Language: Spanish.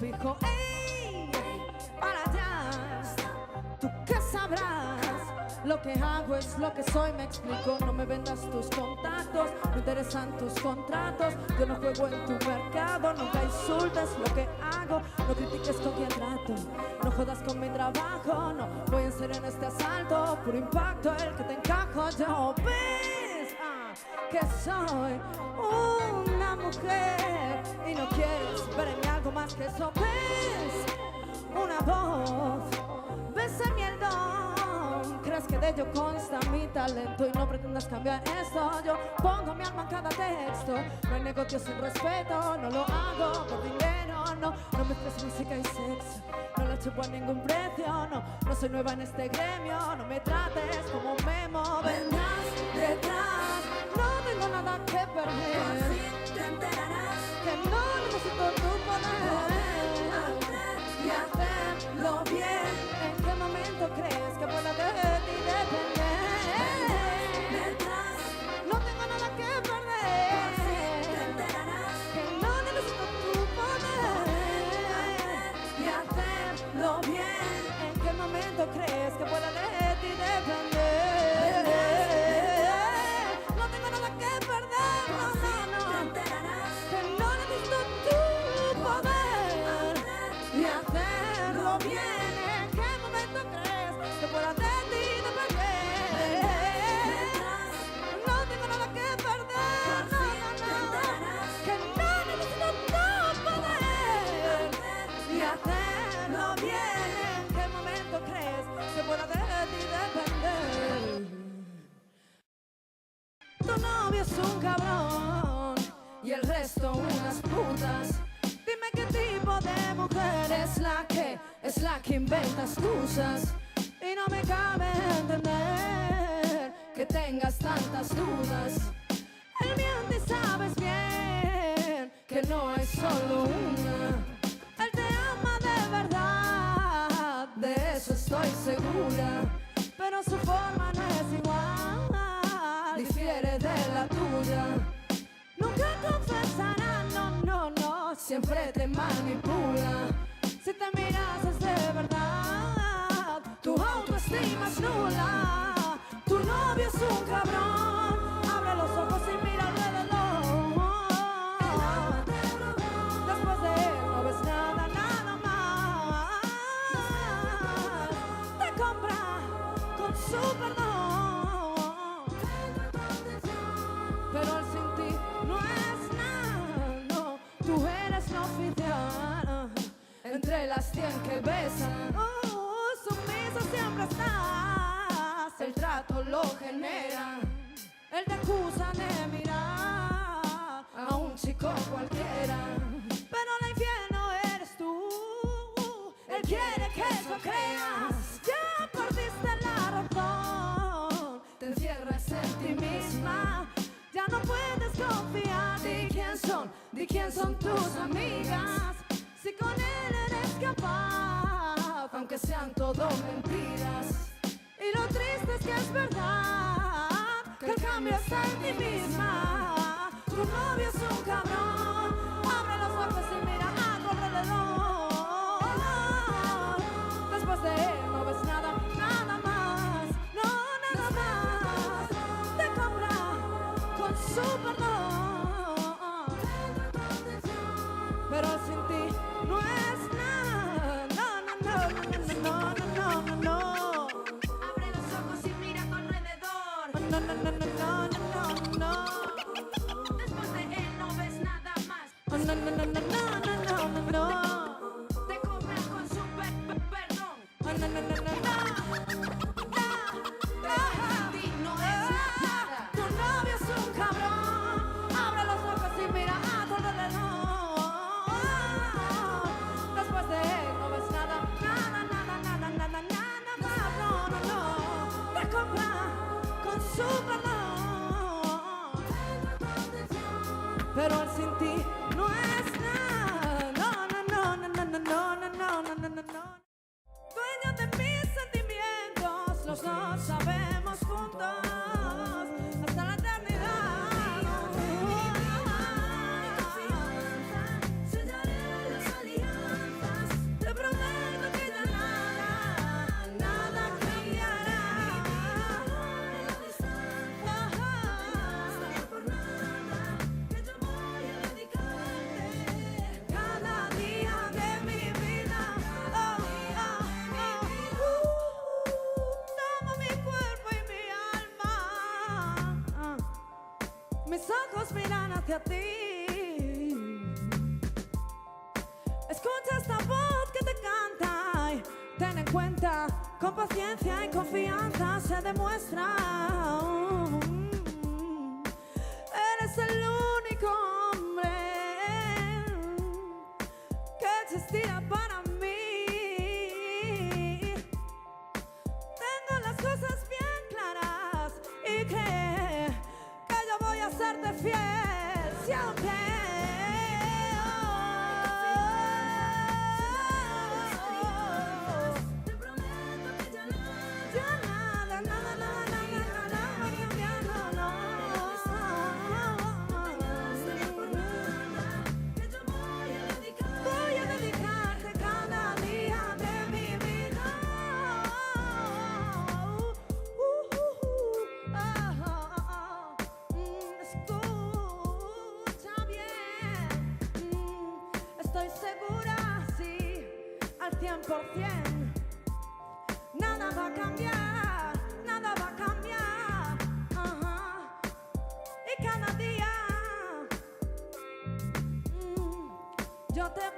fijo. ¡Ey! Para allá. ¿Tú qué sabrás? Lo que hago es lo que soy, me explico. No me vendas tus contactos, me interesan tus contratos. Yo no juego en tu mercado, nunca insultes lo que hago. No critiques con quien trato, no jodas con mi trabajo. No voy en serio en este asalto, puro impacto el que te encajo yo. ¿Ves? Que soy una mujer y no quieres ver en mí algo más que eso. ¿Ves? Una voz, ves en mí el don. Crees que de ello consta mi talento y no pretendas cambiar esto. Yo pongo mi alma en cada texto. No hay negocio sin respeto, no lo hago por dinero. No mezcles música y sexo, no lo chupo a ningún precio. No soy nueva en este gremio, no me trates como Memo. Vendrás detrás, no tengo nada que perder. Por fin te enterarás que no necesito tu poder y hacerlo bien. ¿En qué momento crees que pueda de ti depender? detrás. No tengo nada que Por perder. fin te enterarás Que no necesito tu poder y hacerlo bien. ¿En qué momento crees que pueda de ti depender? No tengo nada que perder. No, no, no. te enterarás. Que no necesito tu poder y hacerlo bien. ¿En qué momento crees que pueda de ti depender? No tengo nada que perder. No, no, no. Que no necesito tu poder y hacerlo bien. ¿En qué momento crees que pueda de ti depender? Tu novio es un cabrón y el resto unas putas. Dime qué tipo de mujer es la que inventa excusas. Y no me cabe entender que tengas tantas dudas. Él miente y sabes bien que no es solo una. Él te ama de verdad, de eso estoy segura. Pero su forma no es igual, difiere de la tuya. Nunca confesará, no, siempre te manipula. Si te miras es de verdad, tu autoestima es nula. Tu novio es un cabrón, abre los ojos y mira alrededor. Después de él no ves nada, nada más. Te compra con su perdón, pero él sin ti no es nada, no. Tú eres la oficial entre las 100 que besan. Sumisa siempre estás, el trato lo genera. Él te acusa de mirar a un chico cualquiera, pero la infiel no eres tú. Él quiere que eso creas. Ya perdiste la razón, te encierras en ti misma. Ya no puedes confiar. Di quién son tus amigas. Si con él eres capaz, aunque sean todo mentiras. Y lo triste es que es verdad, que el cambio está en ti misma. Tu novio es un cabrón, abre los ojos y mira a tu alrededor. Después de él no ves nada, nada más. No, nada más. Te compra con su perdón, pero sin ti no es nada. No, no, no, no, no, no, no, no. Abre los ojos y mira a tu alrededor. No, no, no, no, no, no, no. Después de él no ves nada más. No, no, no, no, no, no, no, no. Te compra con su perdón. No, no, no, no, no, no. Sin ti no es nada. Tu novio es un cabrón, abre los ojos y mira a tu alrededor. Después de él no ves nada, nada, nada, nada, nada, nada más. No, no, no. Te compra con su perdón, pero él sin ti no es nada. No, no, no, no, no, no, no, no, no, no, no, no. Dueño de mis sentimientos, los dos sabemos juntos hasta la eternidad. Sellaré las alianzas. mis ojos miran hacia ti. Escucha esta voz que te canta y ten en cuenta, con paciencia y confianza se demuestra. Eres el único hombre que existirá para mí. Tengo las cosas bien claras y que yo voy a serte fiel siempre. Estoy segura, sí, al 100%. Nada va a cambiar, nada va a cambiar. Y cada día yo te